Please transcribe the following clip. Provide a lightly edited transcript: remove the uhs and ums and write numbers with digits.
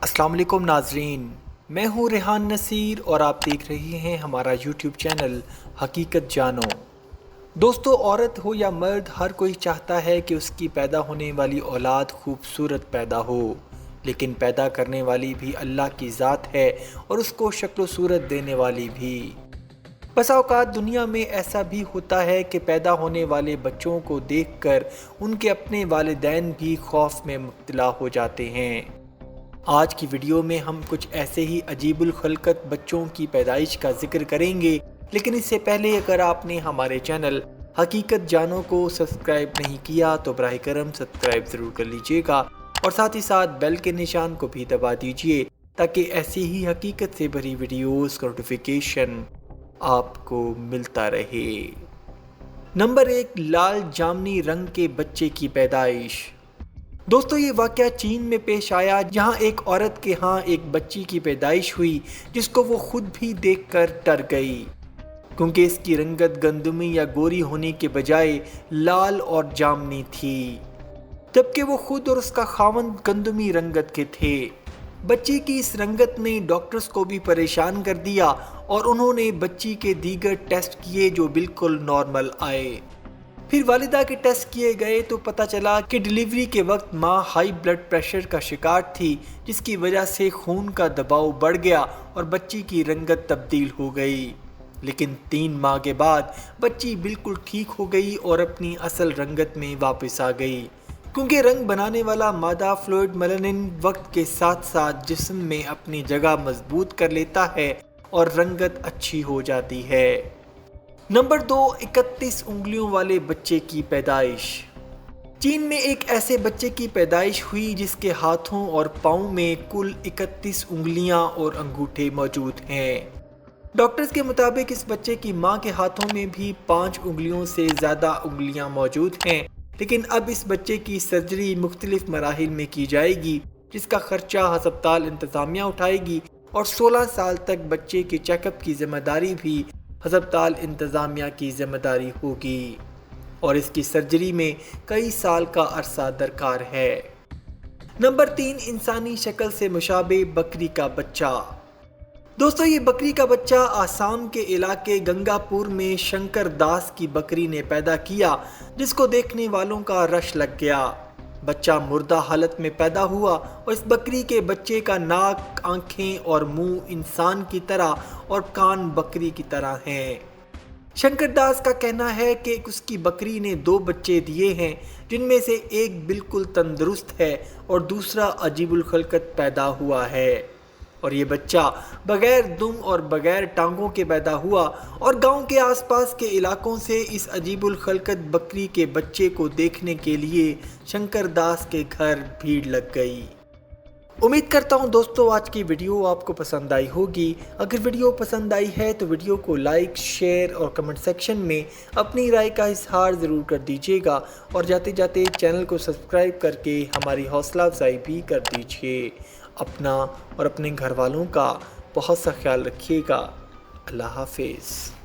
السلام علیکم ناظرین، میں ہوں ریحان نصیر اور آپ دیکھ رہے ہیں ہمارا یوٹیوب چینل حقیقت جانو۔ دوستو، عورت ہو یا مرد، ہر کوئی چاہتا ہے کہ اس کی پیدا ہونے والی اولاد خوبصورت پیدا ہو، لیکن پیدا کرنے والی بھی اللہ کی ذات ہے اور اس کو شکل و صورت دینے والی بھی۔ بسا اوقات دنیا میں ایسا بھی ہوتا ہے کہ پیدا ہونے والے بچوں کو دیکھ کر ان کے اپنے والدین بھی خوف میں مبتلا ہو جاتے ہیں۔ آج کی ویڈیو میں ہم کچھ ایسے ہی عجیب الخلقت بچوں کی پیدائش کا ذکر کریں گے، لیکن اس سے پہلے اگر آپ نے ہمارے چینل حقیقت جانو کو سبسکرائب نہیں کیا تو براہ کرم سبسکرائب ضرور کر لیجئے گا اور ساتھ ہی ساتھ بیل کے نشان کو بھی دبا دیجئے تاکہ ایسی ہی حقیقت سے بھری ویڈیوز کا نوٹیفیکیشن آپ کو ملتا رہے۔ نمبر 1، لال جامنی رنگ کے بچے کی پیدائش۔ دوستو، یہ واقعہ چین میں پیش آیا جہاں ایک عورت کے ہاں ایک بچی کی پیدائش ہوئی جس کو وہ خود بھی دیکھ کر ڈر گئی، کیونکہ اس کی رنگت گندمی یا گوری ہونے کے بجائے لال اور جامنی تھی، جبکہ وہ خود اور اس کا خاوند گندمی رنگت کے تھے۔ بچی کی اس رنگت نے ڈاکٹرز کو بھی پریشان کر دیا اور انہوں نے بچی کے دیگر ٹیسٹ کیے جو بالکل نارمل آئے۔ پھر والدہ کے ٹیسٹ کیے گئے تو پتہ چلا کہ ڈیلیوری کے وقت ماں ہائی بلڈ پریشر کا شکار تھی، جس کی وجہ سے خون کا دباؤ بڑھ گیا اور بچی کی رنگت تبدیل ہو گئی۔ لیکن 3 ماہ کے بعد بچی بالکل ٹھیک ہو گئی اور اپنی اصل رنگت میں واپس آ گئی، کیونکہ رنگ بنانے والا مادہ فلوئڈ میلانن وقت کے ساتھ ساتھ جسم میں اپنی جگہ مضبوط کر لیتا ہے اور رنگت اچھی ہو جاتی ہے۔ نمبر 2، 31 انگلیوں والے بچے کی پیدائش۔ چین میں ایک ایسے بچے کی پیدائش ہوئی جس کے ہاتھوں اور پاؤں میں کل 31 انگلیاں اور انگوٹھے موجود ہیں۔ ڈاکٹرز کے مطابق اس بچے کی ماں کے ہاتھوں میں بھی 5 انگلیوں سے زیادہ انگلیاں موجود ہیں، لیکن اب اس بچے کی سرجری مختلف مراحل میں کی جائے گی، جس کا خرچہ ہسپتال انتظامیہ اٹھائے گی اور 16 سال تک بچے کے چیک اپ کی ذمہ داری بھی ہسپتال انتظامیہ کی ذمہ داری ہوگی اور اس کی سرجری میں کئی سال کا عرصہ درکار ہے۔ نمبر 3، انسانی شکل سے مشابہ بکری کا بچہ۔ دوستو، یہ بکری کا بچہ آسام کے علاقے گنگا پور میں شنکر داس کی بکری نے پیدا کیا، جس کو دیکھنے والوں کا رش لگ گیا۔ بچہ مردہ حالت میں پیدا ہوا اور اس بکری کے بچے کا ناک، آنکھیں اور منہ انسان کی طرح اور کان بکری کی طرح ہیں۔ شنکر داس کا کہنا ہے کہ اس کی بکری نے 2 بچے دیے ہیں، جن میں سے ایک بالکل تندرست ہے اور دوسرا عجیب الخلقت پیدا ہوا ہے، اور یہ بچہ بغیر دم اور بغیر ٹانگوں کے پیدا ہوا، اور گاؤں کے آس پاس کے علاقوں سے اس عجیب الخلقت بکری کے بچے کو دیکھنے کے لیے شنکر داس کے گھر بھیڑ لگ گئی۔ امید کرتا ہوں دوستو آج کی ویڈیو آپ کو پسند آئی ہوگی۔ اگر ویڈیو پسند آئی ہے تو ویڈیو کو لائک، شیئر اور کمنٹ سیکشن میں اپنی رائے کا اظہار ضرور کر دیجیے گا اور جاتے جاتے چینل کو سبسکرائب کر کے ہماری حوصلہ افزائی بھی کر دیجیے۔ اپنا اور اپنے گھر والوں کا بہت سا خیال رکھیے گا۔ اللہ حافظ۔